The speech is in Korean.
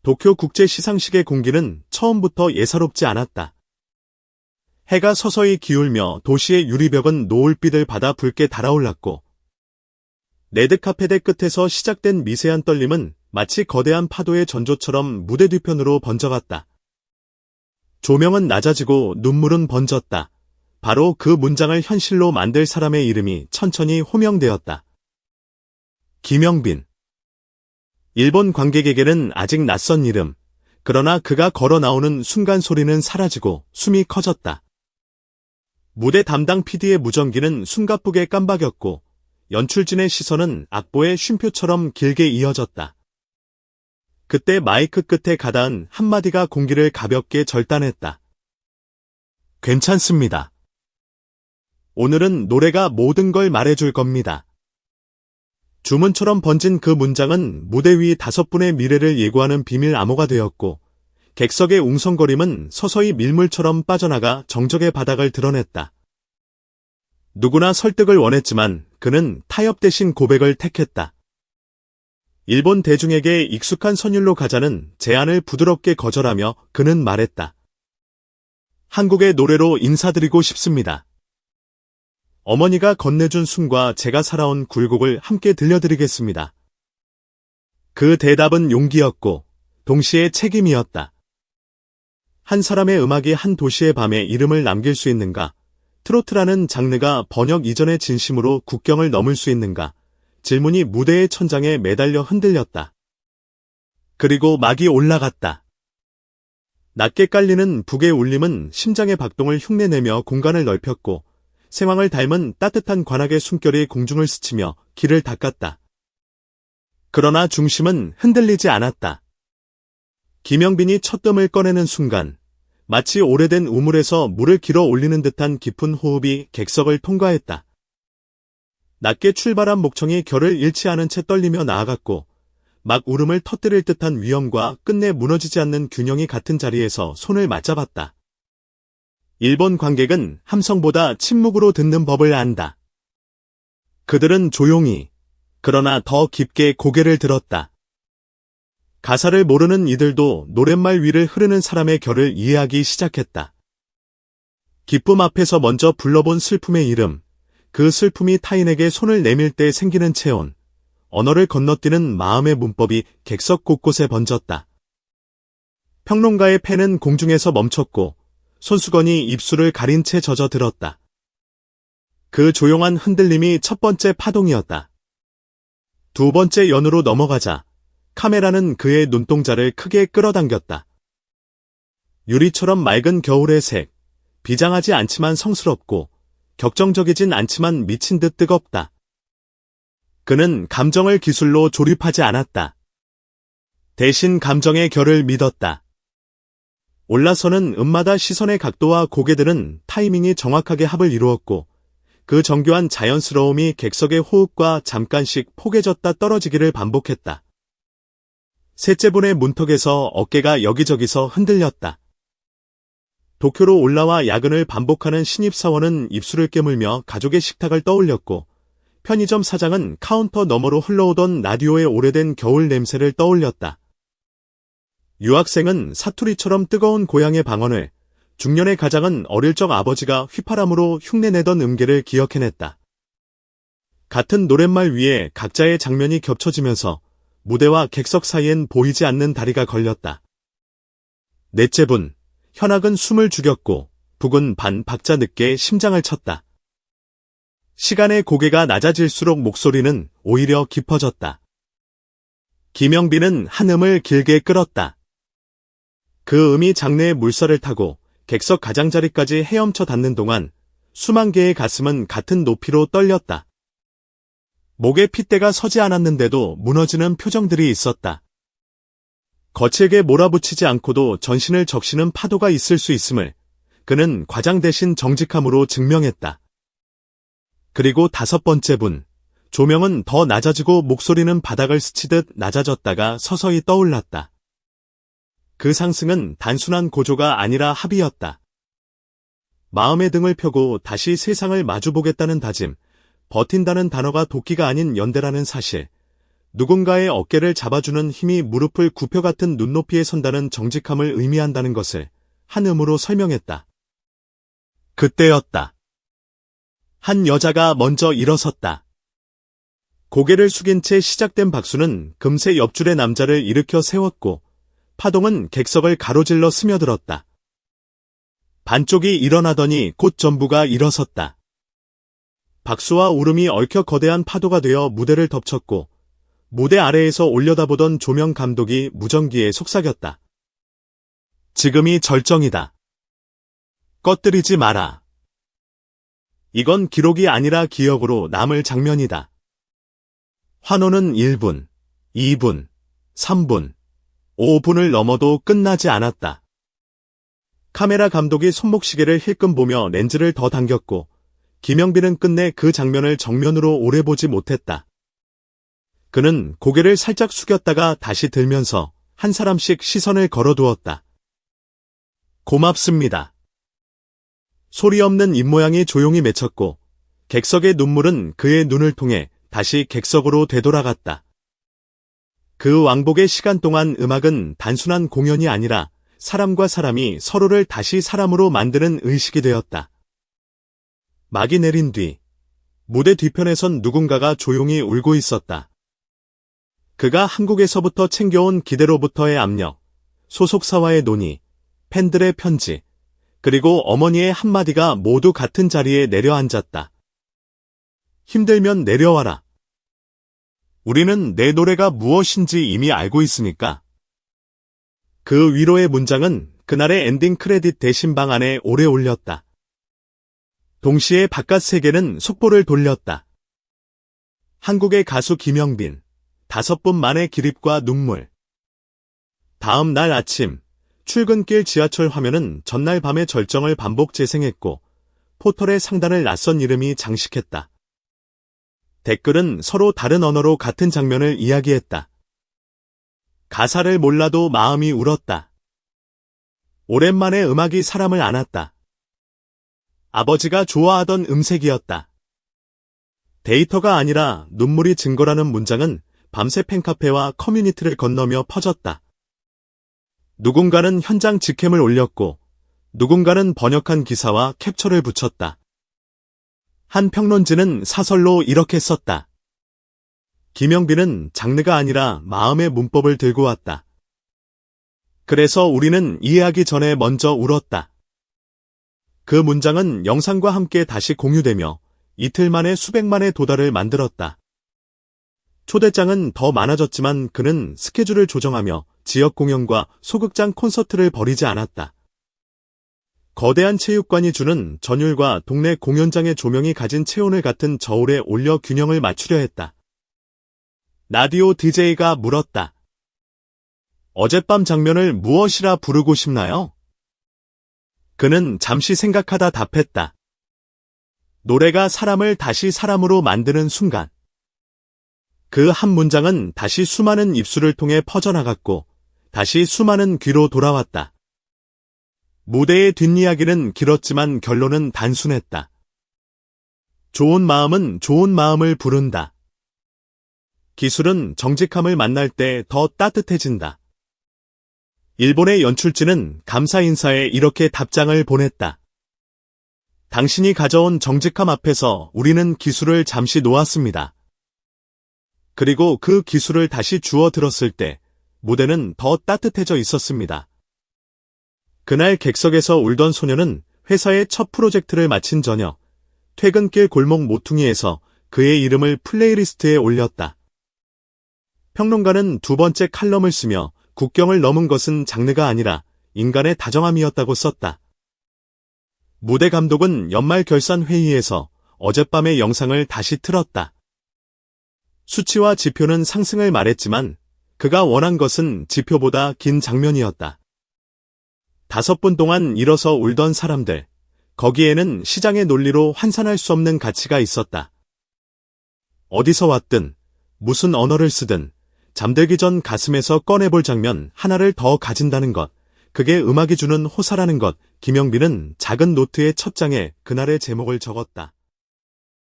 도쿄 국제 시상식의 공기는 처음부터 예사롭지 않았다. 해가 서서히 기울며 도시의 유리벽은 노을빛을 받아 붉게 달아올랐고 레드카펫의 끝에서 시작된 미세한 떨림은 마치 거대한 파도의 전조처럼 무대 뒤편으로 번져갔다. 조명은 낮아지고 눈물은 번졌다. 바로 그 문장을 현실로 만들 사람의 이름이 천천히 호명되었다. 김영빈. 일본 관객에게는 아직 낯선 이름. 그러나 그가 걸어 나오는 순간 소리는 사라지고 숨이 커졌다. 무대 담당 PD의 무전기는 숨가쁘게 깜박였고 연출진의 시선은 악보의 쉼표처럼 길게 이어졌다. 그때 마이크 끝에 가다한 한마디가 공기를 가볍게 절단했다. 괜찮습니다. 오늘은 노래가 모든 걸 말해줄 겁니다. 주문처럼 번진 그 문장은 무대 위 5분의 미래를 예고하는 비밀 암호가 되었고 객석의 웅성거림은 서서히 밀물처럼 빠져나가 정적의 바닥을 드러냈다. 누구나 설득을 원했지만 그는 타협 대신 고백을 택했다. 일본 대중에게 익숙한 선율로 가자는 제안을 부드럽게 거절하며 그는 말했다. 한국의 노래로 인사드리고 싶습니다. 어머니가 건네준 숨과 제가 살아온 굴곡을 함께 들려드리겠습니다. 그 대답은 용기였고 동시에 책임이었다. 한 사람의 음악이 한 도시의 밤에 이름을 남길 수 있는가? 트로트라는 장르가 번역 이전의 진심으로 국경을 넘을 수 있는가? 질문이 무대의 천장에 매달려 흔들렸다. 그리고 막이 올라갔다. 낮게 깔리는 북의 울림은 심장의 박동을 흉내내며 공간을 넓혔고 새왕을 닮은 따뜻한 관악의 숨결이 공중을 스치며 길을 닦았다. 그러나 중심은 흔들리지 않았다. 김영빈이 첫 뜸을 꺼내는 순간 마치 오래된 우물에서 물을 길어 올리는 듯한 깊은 호흡이 객석을 통과했다. 낮게 출발한 목청이 결을 잃지 않은 채 떨리며 나아갔고 막 울음을 터뜨릴 듯한 위험과 끝내 무너지지 않는 균형이 같은 자리에서 손을 맞잡았다. 일본 관객은 함성보다 침묵으로 듣는 법을 안다. 그들은 조용히, 그러나 더 깊게 고개를 들었다. 가사를 모르는 이들도 노랫말 위를 흐르는 사람의 결을 이해하기 시작했다. 기쁨 앞에서 먼저 불러본 슬픔의 이름, 그 슬픔이 타인에게 손을 내밀 때 생기는 체온, 언어를 건너뛰는 마음의 문법이 객석 곳곳에 번졌다. 평론가의 펜은 공중에서 멈췄고 손수건이 입술을 가린 채 젖어들었다. 그 조용한 흔들림이 첫 번째 파동이었다. 두 번째 연으로 넘어가자 카메라는 그의 눈동자를 크게 끌어당겼다. 유리처럼 맑은 겨울의 색, 비장하지 않지만 성스럽고 격정적이진 않지만 미친 듯 뜨겁다. 그는 감정을 기술로 조립하지 않았다. 대신 감정의 결을 믿었다. 올라서는 음마다 시선의 각도와 고개들은 타이밍이 정확하게 합을 이루었고 그 정교한 자연스러움이 객석의 호흡과 잠깐씩 포개졌다 떨어지기를 반복했다. 셋째 분의 문턱에서 어깨가 여기저기서 흔들렸다. 도쿄로 올라와 야근을 반복하는 신입사원은 입술을 깨물며 가족의 식탁을 떠올렸고 편의점 사장은 카운터 너머로 흘러오던 라디오의 오래된 겨울 냄새를 떠올렸다. 유학생은 사투리처럼 뜨거운 고향의 방언을, 중년의 가장은 어릴 적 아버지가 휘파람으로 흉내내던 음계를 기억해냈다. 같은 노랫말 위에 각자의 장면이 겹쳐지면서 무대와 객석 사이엔 보이지 않는 다리가 걸렸다. 넷째 분, 현악은 숨을 죽였고 북은 반 박자 늦게 심장을 쳤다. 시간의 고개가 낮아질수록 목소리는 오히려 깊어졌다. 김영빈은 한 음을 길게 끌었다. 그 음이 장내의 물살을 타고 객석 가장자리까지 헤엄쳐 닿는 동안 수만 개의 가슴은 같은 높이로 떨렸다. 목에 핏대가 서지 않았는데도 무너지는 표정들이 있었다. 거칠게 몰아붙이지 않고도 전신을 적시는 파도가 있을 수 있음을 그는 과장 대신 정직함으로 증명했다. 그리고 다섯 번째 분, 조명은 더 낮아지고 목소리는 바닥을 스치듯 낮아졌다가 서서히 떠올랐다. 그 상승은 단순한 고조가 아니라 합의였다. 마음의 등을 펴고 다시 세상을 마주보겠다는 다짐, 버틴다는 단어가 도끼가 아닌 연대라는 사실, 누군가의 어깨를 잡아주는 힘이 무릎을 굽혀 같은 눈높이에 선다는 정직함을 의미한다는 것을 한음으로 설명했다. 그때였다. 한 여자가 먼저 일어섰다. 고개를 숙인 채 시작된 박수는 금세 옆줄의 남자를 일으켜 세웠고 파동은 객석을 가로질러 스며들었다. 반쪽이 일어나더니 곧 전부가 일어섰다. 박수와 울음이 얽혀 거대한 파도가 되어 무대를 덮쳤고 무대 아래에서 올려다보던 조명 감독이 무전기에 속삭였다. 지금이 절정이다. 꺼뜨리지 마라. 이건 기록이 아니라 기억으로 남을 장면이다. 환호는 1분, 2분, 3분, 5분을 넘어도 끝나지 않았다. 카메라 감독이 손목시계를 힐끔 보며 렌즈를 더 당겼고 김영빈은 끝내 그 장면을 정면으로 오래 보지 못했다. 그는 고개를 살짝 숙였다가 다시 들면서 한 사람씩 시선을 걸어두었다. 고맙습니다. 소리 없는 입모양이 조용히 맺혔고 객석의 눈물은 그의 눈을 통해 다시 객석으로 되돌아갔다. 그 왕복의 시간 동안 음악은 단순한 공연이 아니라 사람과 사람이 서로를 다시 사람으로 만드는 의식이 되었다. 막이 내린 뒤 무대 뒤편에선 누군가가 조용히 울고 있었다. 그가 한국에서부터 챙겨온 기대로부터의 압력, 소속사와의 논의, 팬들의 편지, 그리고 어머니의 한마디가 모두 같은 자리에 내려앉았다. 힘들면 내려와라. 우리는 내 노래가 무엇인지 이미 알고 있으니까. 그 위로의 문장은 그날의 엔딩 크레딧 대신방 안에 오래 올렸다. 동시에 바깥 세계는 속보를 돌렸다. 한국의 가수 김영빈, 5분 만의 기립과 눈물. 다음 날 아침, 출근길 지하철 화면은 전날 밤의 절정을 반복 재생했고 포털의 상단을 낯선 이름이 장식했다. 댓글은 서로 다른 언어로 같은 장면을 이야기했다. 가사를 몰라도 마음이 울었다. 오랜만에 음악이 사람을 안았다. 아버지가 좋아하던 음색이었다. 데이터가 아니라 눈물이 증거라는 문장은 밤새 팬카페와 커뮤니티를 건너며 퍼졌다. 누군가는 현장 직캠을 올렸고 누군가는 번역한 기사와 캡처를 붙였다. 한 평론지는 사설로 이렇게 썼다. 김영빈은 장르가 아니라 마음의 문법을 들고 왔다. 그래서 우리는 이해하기 전에 먼저 울었다. 그 문장은 영상과 함께 다시 공유되며 이틀 만에 수백만의 도달을 만들었다. 초대장은 더 많아졌지만 그는 스케줄을 조정하며 지역 공연과 소극장 콘서트를 벌이지 않았다. 거대한 체육관이 주는 전율과 동네 공연장의 조명이 가진 체온을 같은 저울에 올려 균형을 맞추려 했다. 라디오 DJ가 물었다. 어젯밤 장면을 무엇이라 부르고 싶나요? 그는 잠시 생각하다 답했다. 노래가 사람을 다시 사람으로 만드는 순간. 그 한 문장은 다시 수많은 입술을 통해 퍼져나갔고 다시 수많은 귀로 돌아왔다. 무대의 뒷이야기는 길었지만 결론은 단순했다. 좋은 마음은 좋은 마음을 부른다. 기술은 정직함을 만날 때 더 따뜻해진다. 일본의 연출진은 감사 인사에 이렇게 답장을 보냈다. 당신이 가져온 정직함 앞에서 우리는 기술을 잠시 놓았습니다. 그리고 그 기술을 다시 주워 들었을 때 무대는 더 따뜻해져 있었습니다. 그날 객석에서 울던 소녀는 회사의 첫 프로젝트를 마친 저녁, 퇴근길 골목 모퉁이에서 그의 이름을 플레이리스트에 올렸다. 평론가는 두 번째 칼럼을 쓰며 국경을 넘은 것은 장르가 아니라 인간의 다정함이었다고 썼다. 무대 감독은 연말 결산 회의에서 어젯밤의 영상을 다시 틀었다. 수치와 지표는 상승을 말했지만 그가 원한 것은 지표보다 긴 장면이었다. 5분 동안 일어서 울던 사람들, 거기에는 시장의 논리로 환산할 수 없는 가치가 있었다. 어디서 왔든, 무슨 언어를 쓰든, 잠들기 전 가슴에서 꺼내볼 장면 하나를 더 가진다는 것, 그게 음악이 주는 호사라는 것. 김영빈은 작은 노트의 첫 장에 그날의 제목을 적었다.